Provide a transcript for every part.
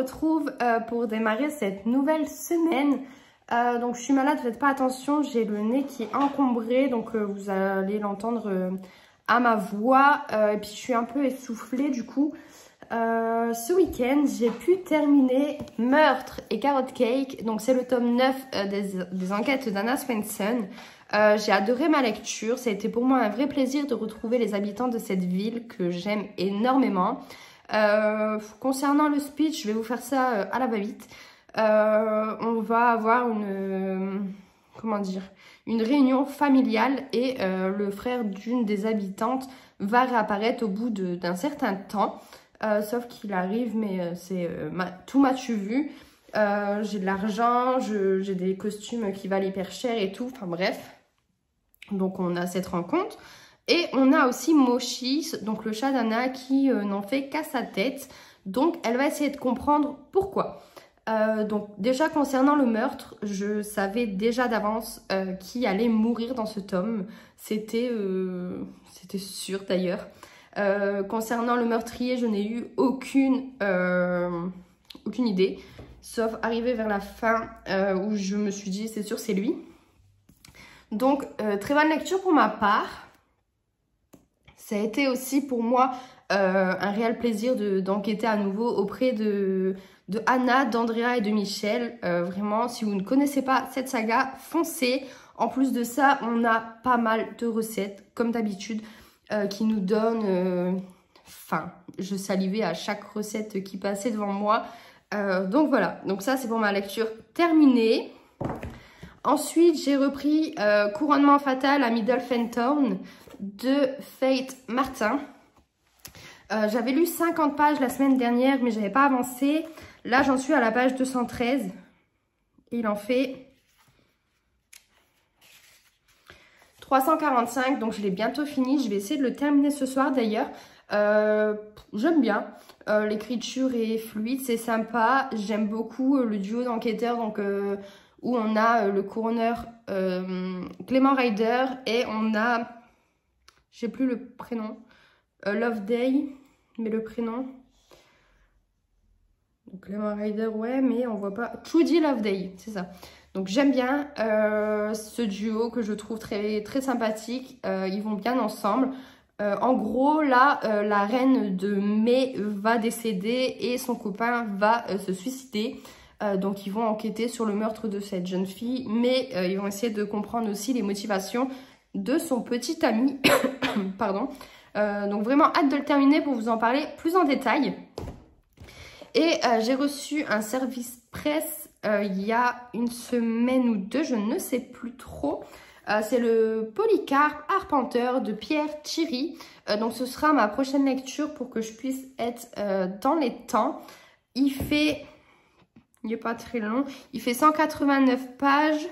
retrouve pour démarrer cette nouvelle semaine. Donc je suis malade, faites pas attention, j'ai le nez qui est encombré, donc vous allez l'entendre à ma voix. Et puis je suis un peu essoufflée du coup. Ce week-end, j'ai pu terminer Meurtre et Carrot Cake. Donc c'est le tome 9 des enquêtes d'Anna Swenson. J'ai adoré ma lecture, ça a été pour moi un vrai plaisir de retrouver les habitants de cette ville que j'aime énormément. Concernant le speech, je vais vous faire ça à la va-vite. On va avoir une réunion familiale et le frère d'une des habitantes va réapparaître au bout d'un certain temps. Sauf qu'il arrive, mais c'est tout match vu. J'ai de l'argent, j'ai des costumes qui valent hyper cher et tout. Enfin bref. Donc on a cette rencontre. Et on a aussi Mochi, donc le chat d'Anna, qui n'en fait qu'à sa tête. Donc elle va essayer de comprendre pourquoi. Donc déjà concernant le meurtre, je savais déjà d'avance qui allait mourir dans ce tome. C'était sûr d'ailleurs. Concernant le meurtrier, je n'ai eu aucune idée. Sauf arrivé vers la fin où je me suis dit c'est sûr c'est lui. Donc très bonne lecture pour ma part. Ça a été aussi pour moi un réel plaisir d'enquêter à nouveau auprès de Anna, d'Andrea et de Michel. Vraiment, si vous ne connaissez pas cette saga, foncez. En plus de ça, on a pas mal de recettes, comme d'habitude, qui nous donnent faim. Je salivais à chaque recette qui passait devant moi. Donc voilà, donc ça c'est pour ma lecture terminée. Ensuite, j'ai repris Couronnement fatal à Middle Fenton de Fate Martin. J'avais lu 50 pages la semaine dernière, mais j'avais pas avancé. Là, j'en suis à la page 213. Et il en fait 345, donc je l'ai bientôt fini. Je vais essayer de le terminer ce soir d'ailleurs. J'aime bien. L'écriture est fluide, c'est sympa. J'aime beaucoup le duo d'enquêteurs, donc où on a le coroner Clément Ryder et on a, j'ai plus le prénom, Loveday, mais le prénom, donc Clément Ryder, ouais, mais on voit pas, Trudy Loveday, c'est ça. Donc j'aime bien ce duo que je trouve très, très sympathique, ils vont bien ensemble. En gros, là, la reine de mai va décéder et son copain va se suicider. Donc ils vont enquêter sur le meurtre de cette jeune fille, mais ils vont essayer de comprendre aussi les motivations de son petit ami. Pardon. Donc vraiment hâte de le terminer pour vous en parler plus en détail. Et j'ai reçu un service presse il y a une semaine ou deux, je ne sais plus trop. C'est le Polycarpe Arpenteur de Pierre Thierry. Donc ce sera ma prochaine lecture pour que je puisse être dans les temps. Il n'est pas très long. Il fait 189 pages.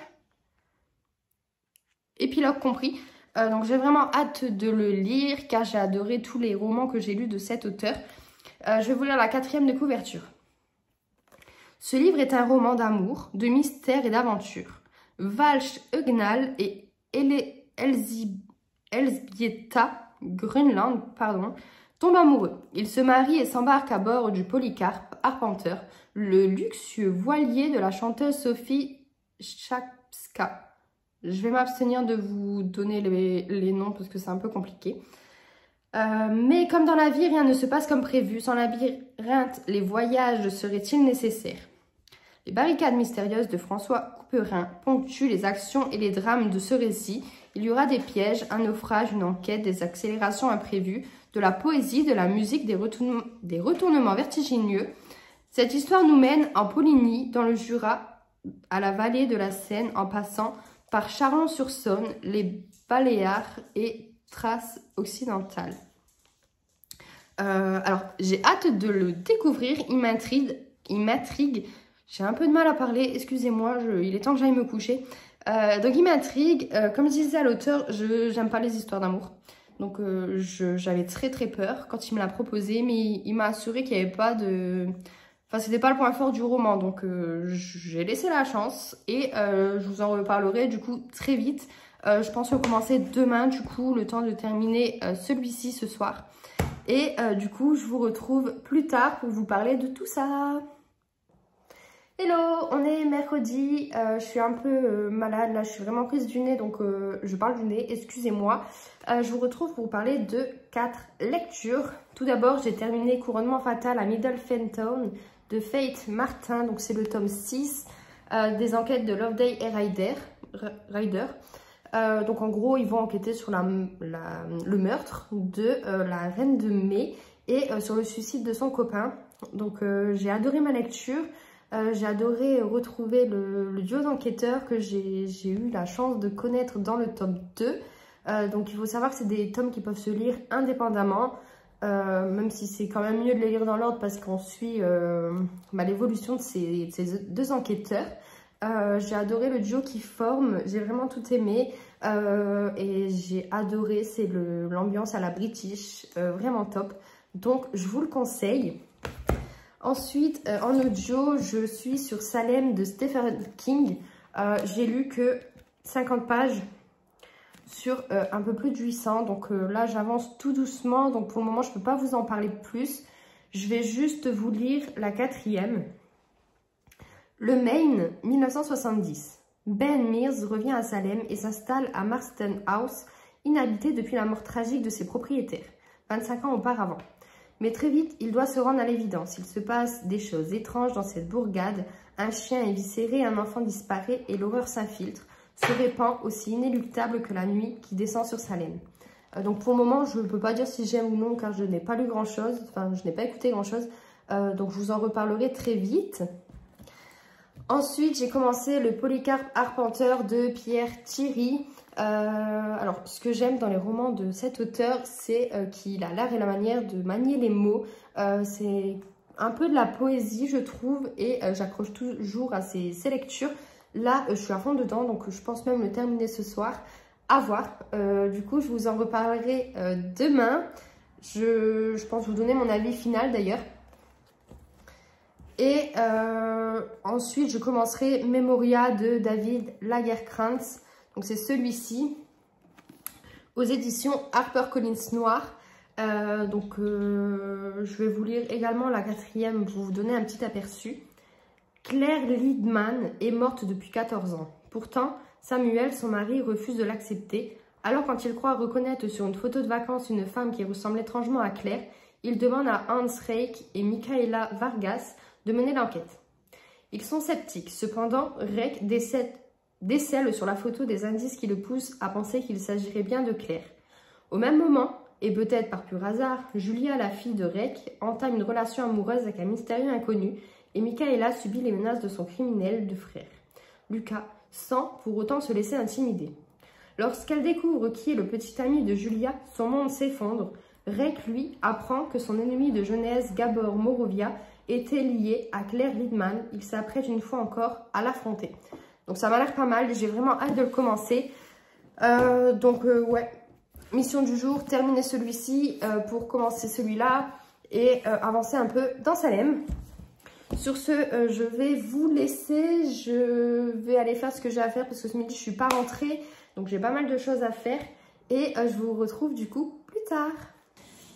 Épilogue compris. Donc j'ai vraiment hâte de le lire car j'ai adoré tous les romans que j'ai lus de cet auteur. Je vais vous lire la 4e de couverture. Ce livre est un roman d'amour, de mystère et d'aventure. Valch Hugnal et Elzbieta Grunland tombent amoureux. Ils se marient et s'embarquent à bord du Polycarpe Arpenteur, le luxueux voilier de la chanteuse Sophie Chapska. Je vais m'abstenir de vous donner les noms parce que c'est un peu compliqué. Mais comme dans la vie, rien ne se passe comme prévu. Sans labyrinthe, les voyages seraient-ils nécessaires? Les barricades mystérieuses de François Couperin ponctuent les actions et les drames de ce récit. Il y aura des pièges, un naufrage, une enquête, des accélérations imprévues, de la poésie, de la musique, des retournements vertigineux. Cette histoire nous mène en Poligny, dans le Jura, à la vallée de la Seine, en passant par Chalon-sur-Saône, les Baléares et Thrace occidentale. Alors, j'ai hâte de le découvrir, il m'intrigue. J'ai un peu de mal à parler, excusez-moi, il est temps que j'aille me coucher. Donc il m'intrigue, comme je disais à l'auteur, j'aime pas les histoires d'amour. Donc j'avais très très peur quand il me l'a proposé, mais il m'a assuré qu'il n'y avait pas de... Enfin, c'était pas le point fort du roman, donc j'ai laissé la chance et je vous en reparlerai du coup très vite. Je pense recommencer demain, du coup, le temps de terminer celui-ci ce soir. Et du coup, je vous retrouve plus tard pour vous parler de tout ça. Hello, on est mercredi, je suis un peu malade, là je suis vraiment prise du nez, donc je parle du nez, excusez-moi. Je vous retrouve pour vous parler de 4 lectures. Tout d'abord, j'ai terminé Couronnement fatal à Middle Fenton de Faith Martin, donc c'est le tome 6 des enquêtes de Loveday et Ryder. Donc en gros, ils vont enquêter sur le meurtre de la reine de mai et sur le suicide de son copain. Donc j'ai adoré ma lecture. J'ai adoré retrouver le duo d'enquêteurs que j'ai eu la chance de connaître dans le tome 2. Donc il faut savoir que c'est des tomes qui peuvent se lire indépendamment, même si c'est quand même mieux de les lire dans l'ordre parce qu'on suit l'évolution de ces deux enquêteurs. J'ai adoré le duo qu'ils forment, j'ai vraiment tout aimé et j'ai adoré, c'est l'ambiance à la British, vraiment top. Donc je vous le conseille. Ensuite, en audio, je suis sur Salem de Stephen King. J'ai lu que 50 pages sur un peu plus de 800. Donc là, j'avance tout doucement. Donc pour le moment, je ne peux pas vous en parler plus. Je vais juste vous lire la 4e. Le Maine, 1970. Ben Mears revient à Salem et s'installe à Marston House, inhabité depuis la mort tragique de ses propriétaires, 25 ans auparavant. Mais très vite, il doit se rendre à l'évidence. Il se passe des choses étranges dans cette bourgade. Un chien est viscéré, un enfant disparaît et l'horreur s'infiltre, se répand aussi inéluctable que la nuit qui descend sur Salem. Donc pour le moment, je ne peux pas dire si j'aime ou non car je n'ai pas lu grand-chose. Enfin, je n'ai pas écouté grand-chose. Donc je vous en reparlerai très vite. Ensuite, j'ai commencé le Polycarpe Arpenteur de Pierre Thierry. Alors, ce que j'aime dans les romans de cet auteur, c'est qu'il a l'art et la manière de manier les mots. C'est un peu de la poésie, je trouve, et j'accroche toujours à ses lectures. Là, je suis à fond dedans, donc je pense même le terminer ce soir. À voir. Du coup, je vous en reparlerai demain. Je pense vous donner mon avis final d'ailleurs. Et ensuite, je commencerai Memoria de David Lagerkrantz. Donc, c'est celui-ci, aux éditions HarperCollins Noir. Je vais vous lire également la 4e pour vous donner un petit aperçu. Claire Liedman est morte depuis 14 ans. Pourtant, Samuel, son mari, refuse de l'accepter. Alors, quand il croit reconnaître sur une photo de vacances une femme qui ressemble étrangement à Claire, il demande à Hans Reich et Michaela Vargas de mener l'enquête. Ils sont sceptiques. Cependant, Reich décèle sur la photo des indices qui le poussent à penser qu'il s'agirait bien de Claire. Au même moment, et peut-être par pur hasard, Julia, la fille de Reich, entame une relation amoureuse avec un mystérieux inconnu et Michaela subit les menaces de son criminel de frère, Lucas, sans pour autant se laisser intimider. Lorsqu'elle découvre qui est le petit ami de Julia, son monde s'effondre. Reich, lui, apprend que son ennemi de jeunesse, Gabor Morovia, était lié à Claire Liedman. Il s'apprête une fois encore à l'affronter. Donc ça m'a l'air pas mal, j'ai vraiment hâte de le commencer. Ouais, mission du jour, terminer celui-ci pour commencer celui-là et avancer un peu dans Salem. Sur ce, je vais vous laisser, je vais aller faire ce que j'ai à faire parce que ce midi je suis pas rentrée, donc j'ai pas mal de choses à faire et je vous retrouve du coup plus tard.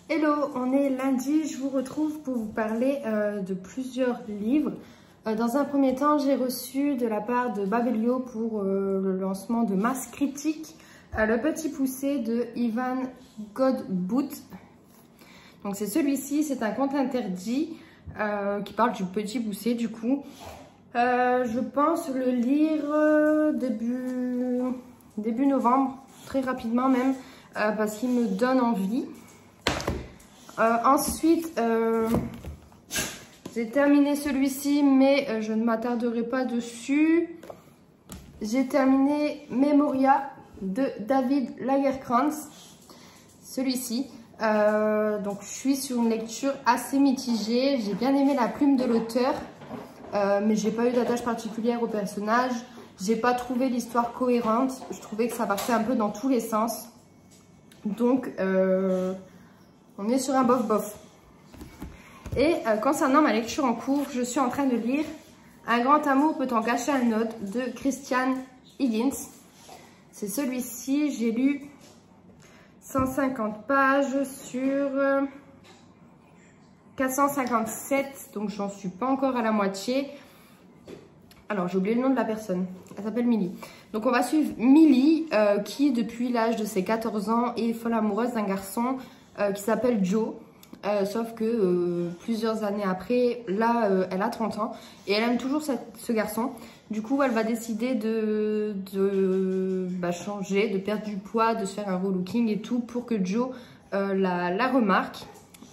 Hello, on est lundi, je vous retrouve pour vous parler de plusieurs livres. Dans un premier temps, j'ai reçu de la part de Babelio pour le lancement de Masse Critique, Le Petit Poussé de Ivan Godbout. Donc c'est celui-ci, c'est un conte interdit qui parle du Petit Poussé du coup. Je pense le lire début novembre, très rapidement même, parce qu'il me donne envie. Ensuite, j'ai terminé celui-ci, mais je ne m'attarderai pas dessus. J'ai terminé Memoria de David Lagerkrantz, celui-ci. Donc, je suis sur une lecture assez mitigée. J'ai bien aimé la plume de l'auteur, mais j'ai pas eu d'attache particulière au personnage. J'ai pas trouvé l'histoire cohérente. Je trouvais que ça partait un peu dans tous les sens. Donc, on est sur un bof-bof. Et concernant ma lecture en cours, je suis en train de lire Un grand amour peut en cacher un autre de Christian Higgins. C'est celui-ci, j'ai lu 150 pages sur 457, donc j'en suis pas encore à la moitié. Alors, j'ai oublié le nom de la personne. Elle s'appelle Millie. Donc, on va suivre Millie, qui, depuis l'âge de ses 14 ans, est folle amoureuse d'un garçon qui s'appelle Joe. Sauf que plusieurs années après, là, elle a 30 ans. Et elle aime toujours ce garçon. Du coup, elle va décider de changer, de perdre du poids, de se faire un relooking et tout pour que Joe la remarque.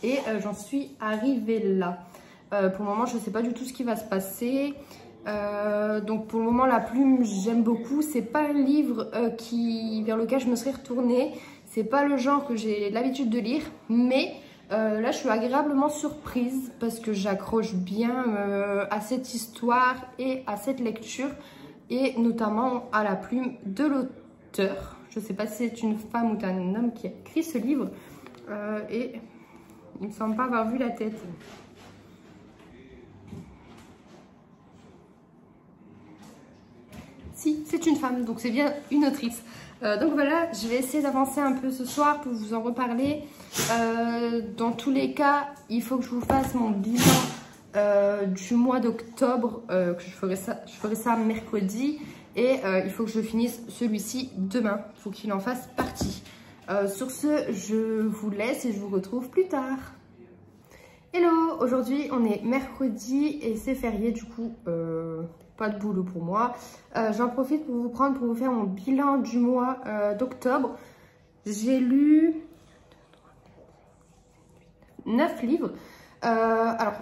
Et j'en suis arrivée là. Pour le moment, je ne sais pas du tout ce qui va se passer. Donc pour le moment, La Plume, j'aime beaucoup. C'est pas un livre vers lequel je me serais retournée. C'est pas le genre que j'ai l'habitude de lire. Mais là, je suis agréablement surprise parce que j'accroche bien à cette histoire et à cette lecture. Et notamment à la plume de l'auteur. Je ne sais pas si c'est une femme ou un homme qui a écrit ce livre. Et il ne me semble pas avoir vu la tête. Si, c'est une femme, donc c'est bien une autrice. Donc voilà, je vais essayer d'avancer un peu ce soir pour vous en reparler. Dans tous les cas, il faut que je vous fasse mon bilan du mois d'octobre. Je ferai ça mercredi. Et il faut que je finisse celui-ci demain. Il faut qu'il en fasse partie. Sur ce, je vous laisse et je vous retrouve plus tard. Hello! Aujourd'hui, on est mercredi et c'est férié, du coup, pas de boulot pour moi. J'en profite pour vous faire mon bilan du mois d'octobre. J'ai lu 9 livres. Alors,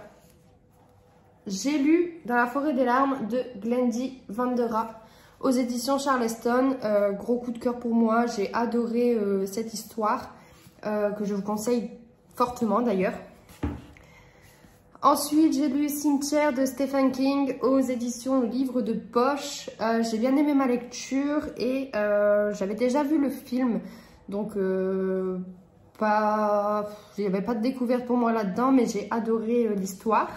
j'ai lu Dans la forêt des larmes de Glendy Vandera aux éditions Charleston. Gros coup de cœur pour moi. J'ai adoré cette histoire que je vous conseille fortement d'ailleurs. Ensuite, j'ai lu Cimetière de Stephen King aux éditions Livre de Poche. J'ai bien aimé ma lecture et j'avais déjà vu le film. Donc, il n'y avait pas de découverte pour moi là-dedans, mais j'ai adoré l'histoire.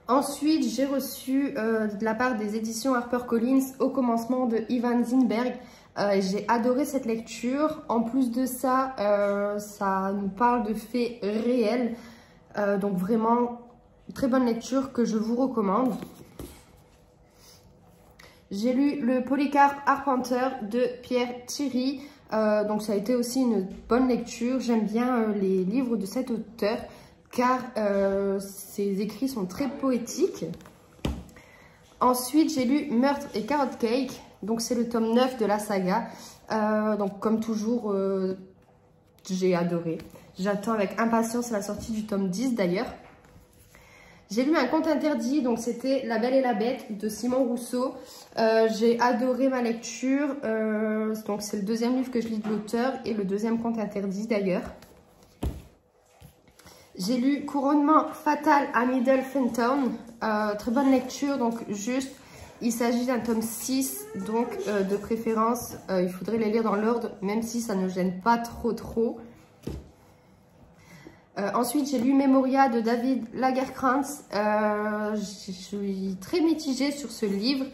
Ensuite, j'ai reçu de la part des éditions HarperCollins Au commencement de Ivan Zinberg. J'ai adoré cette lecture. En plus de ça, ça nous parle de faits réels. Donc vraiment, très bonne lecture que je vous recommande. J'ai lu Le Polycarpe Arpenteur de Pierre Thierry. Donc ça a été aussi une bonne lecture. J'aime bien les livres de cet auteur car ses écrits sont très poétiques. Ensuite, j'ai lu Meurtre et Carrot Cake. Donc c'est le tome 9 de la saga. Donc comme toujours, j'ai adoré. J'attends avec impatience la sortie du tome 10 d'ailleurs. J'ai lu Un conte interdit, donc c'était La Belle et la Bête de Simon Rousseau. J'ai adoré ma lecture. Donc c'est le deuxième livre que je lis de l'auteur et le deuxième conte interdit d'ailleurs. J'ai lu Couronnement fatal à Middle Fenton. Très bonne lecture, donc juste, il s'agit d'un tome 6, donc de préférence, il faudrait les lire dans l'ordre, même si ça ne gêne pas trop. Ensuite, j'ai lu Memoria de David Lagerkrantz. Je suis très mitigée sur ce livre,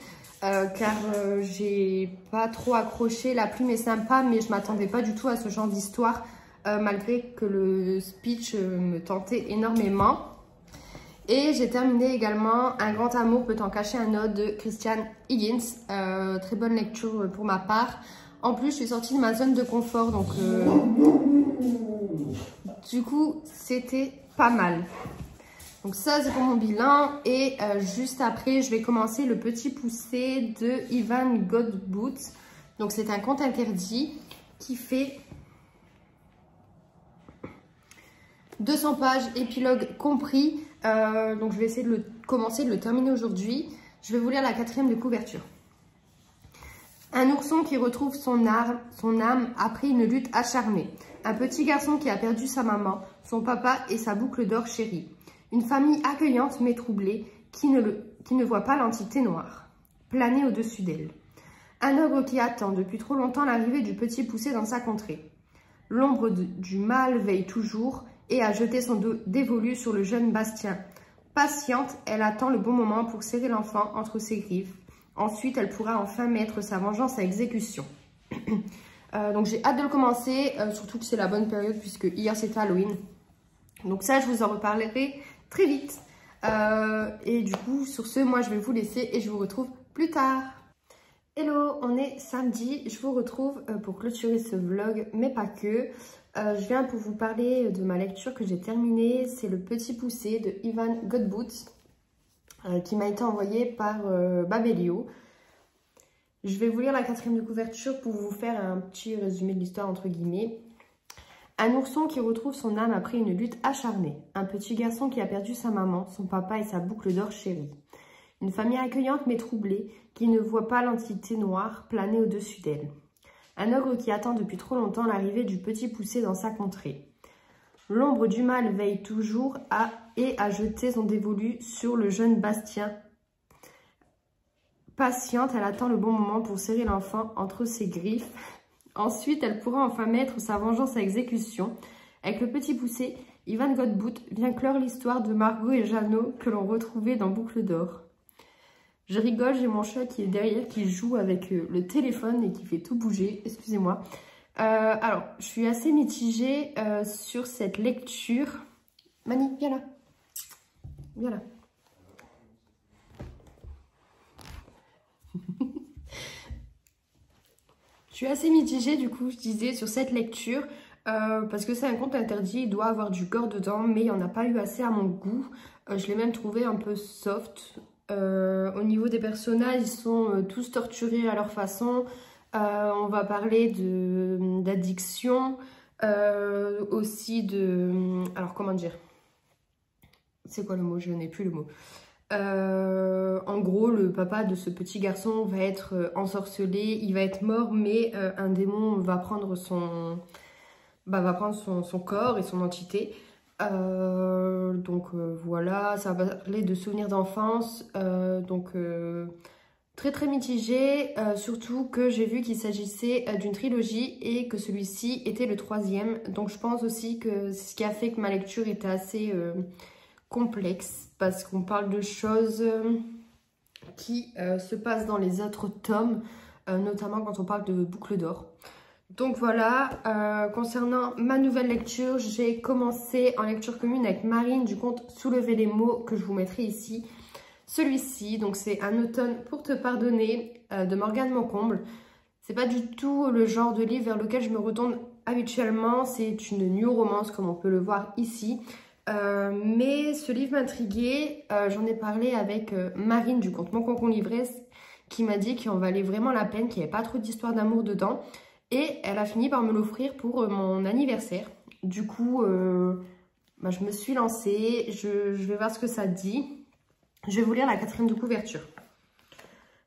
car j'ai pas trop accroché. La plume est sympa, mais je m'attendais pas du tout à ce genre d'histoire, malgré que le speech me tentait énormément. Et j'ai terminé également Un grand amour peut en cacher un autre de Christian Higgins. Très bonne lecture pour ma part. En plus, je suis sortie de ma zone de confort, donc du coup, c'était pas mal. Donc ça, c'est pour mon bilan. Et juste après, je vais commencer Le Petit Poucet de Ivan Godbout. Donc c'est un conte interdit qui fait 200 pages, épilogue compris. Donc je vais essayer de commencer, de le terminer aujourd'hui. Je vais vous lire la 4e de couverture. Un ourson qui retrouve son âme après une lutte acharnée. Un petit garçon qui a perdu sa maman, son papa et sa boucle d'or chérie. Une famille accueillante mais troublée qui ne voit pas l'entité noire planer au-dessus d'elle. Un ogre qui attend depuis trop longtemps l'arrivée du petit poucet dans sa contrée. L'ombre du mal veille toujours et a jeté son dos dévolu sur le jeune Bastien. Patiente, elle attend le bon moment pour serrer l'enfant entre ses griffes. Ensuite, elle pourra enfin mettre sa vengeance à exécution. Donc j'ai hâte de le commencer, surtout que c'est la bonne période puisque hier c'était Halloween. Donc ça, je vous en reparlerai très vite. Et du coup, sur ce, moi, je vais vous laisser et je vous retrouve plus tard. Hello, on est samedi. Je vous retrouve pour clôturer ce vlog, mais pas que. Je viens pour vous parler de ma lecture que j'ai terminée. C'est Le Petit Poucet de Ivan Godbout, qui m'a été envoyé par Babelio. Je vais vous lire la 4e de couverture pour vous faire un petit résumé de l'histoire entre guillemets. Un ourson qui retrouve son âme après une lutte acharnée. Un petit garçon qui a perdu sa maman, son papa et sa boucle d'or chérie. Une famille accueillante mais troublée qui ne voit pas l'entité noire planer au-dessus d'elle. Un ogre qui attend depuis trop longtemps l'arrivée du Petit Poucet dans sa contrée. L'ombre du mal veille toujours à jeter son dévolu sur le jeune Bastien. Patiente, elle attend le bon moment pour serrer l'enfant entre ses griffes. Ensuite, elle pourra enfin mettre sa vengeance à exécution. Avec Le Petit Poucet, Ivan Godbout vient clore l'histoire de Margot et Jeannot que l'on retrouvait dans Boucle d'Or. Je rigole, j'ai mon chat qui est derrière, qui joue avec le téléphone et qui fait tout bouger, excusez-moi. Alors, je suis assez mitigée sur cette lecture. Mani, viens là. Viens là. Je suis assez mitigée du coup, je disais, sur cette lecture parce que c'est un conte interdit, il doit avoir du gore dedans, mais il n'y en a pas eu assez à mon goût. Je l'ai même trouvé un peu soft. Au niveau des personnages, ils sont tous torturés à leur façon. On va parler d'addiction, aussi de... Alors comment dire? C'est quoi le mot? Je n'ai plus le mot. En gros, le papa de ce petit garçon va être ensorcelé, il va être mort, mais un démon va prendre son corps et son entité. Voilà, ça va parler de souvenirs d'enfance, très très mitigé, surtout que j'ai vu qu'il s'agissait d'une trilogie et que celui-ci était le 3e. Donc je pense aussi que c'est ce qui a fait que ma lecture était assez complexe, parce qu'on parle de choses qui se passent dans les autres tomes, notamment quand on parle de Boucle d'Or. Donc voilà, concernant ma nouvelle lecture, j'ai commencé en lecture commune avec Marine du conte Soulever les mots, que je vous mettrai ici. Celui-ci, donc c'est Un automne pour te pardonner, de Morgane Moncomble. C'est pas du tout le genre de livre vers lequel je me retourne habituellement, c'est une new romance comme on peut le voir ici. Mais ce livre m'intriguait, j'en ai parlé avec Marine du conte Mon Concon L'ivresse, qui m'a dit qu'il en valait vraiment la peine, qu'il n'y avait pas trop d'histoire d'amour dedans. Et elle a fini par me l'offrir pour mon anniversaire. Du coup, je me suis lancée, je vais voir ce que ça dit. Je vais vous lire la 4e de couverture.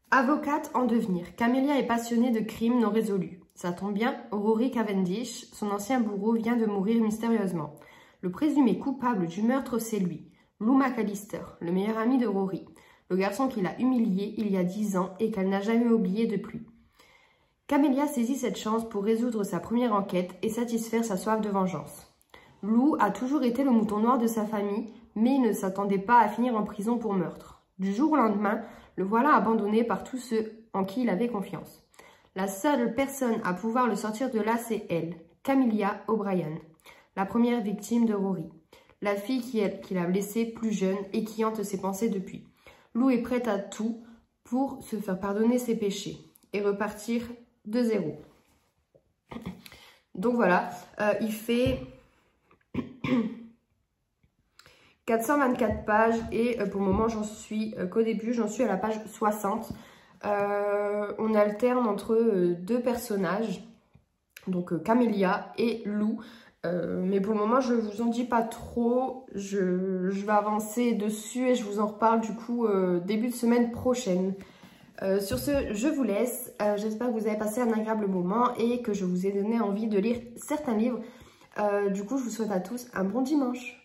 Avocate en devenir, Camélia est passionnée de crimes non résolus. Ça tombe bien, Rory Cavendish, son ancien bourreau, vient de mourir mystérieusement. Le présumé coupable du meurtre, c'est lui, Lou McAllister, le meilleur ami de Rory, le garçon qui l'a humilié il y a 10 ans et qu'elle n'a jamais oublié depuis. Camélia saisit cette chance pour résoudre sa première enquête et satisfaire sa soif de vengeance. Lou a toujours été le mouton noir de sa famille, mais il ne s'attendait pas à finir en prison pour meurtre. Du jour au lendemain, le voilà abandonné par tous ceux en qui il avait confiance. La seule personne à pouvoir le sortir de là, c'est elle, Camélia O'Brien, la première victime de Rory, la fille qui l'a blessée plus jeune et qui hante ses pensées depuis. Lou est prête à tout pour se faire pardonner ses péchés et repartir de zéro. Donc voilà, il fait 424 pages et pour le moment j'en suis qu'au début, j'en suis à la page 60. On alterne entre deux personnages, donc Camélia et Lou. Mais pour le moment je ne vous en dis pas trop, je vais avancer dessus et je vous en reparle du coup début de semaine prochaine. Sur ce, je vous laisse, j'espère que vous avez passé un agréable moment et que je vous ai donné envie de lire certains livres. Du coup, je vous souhaite à tous un bon dimanche.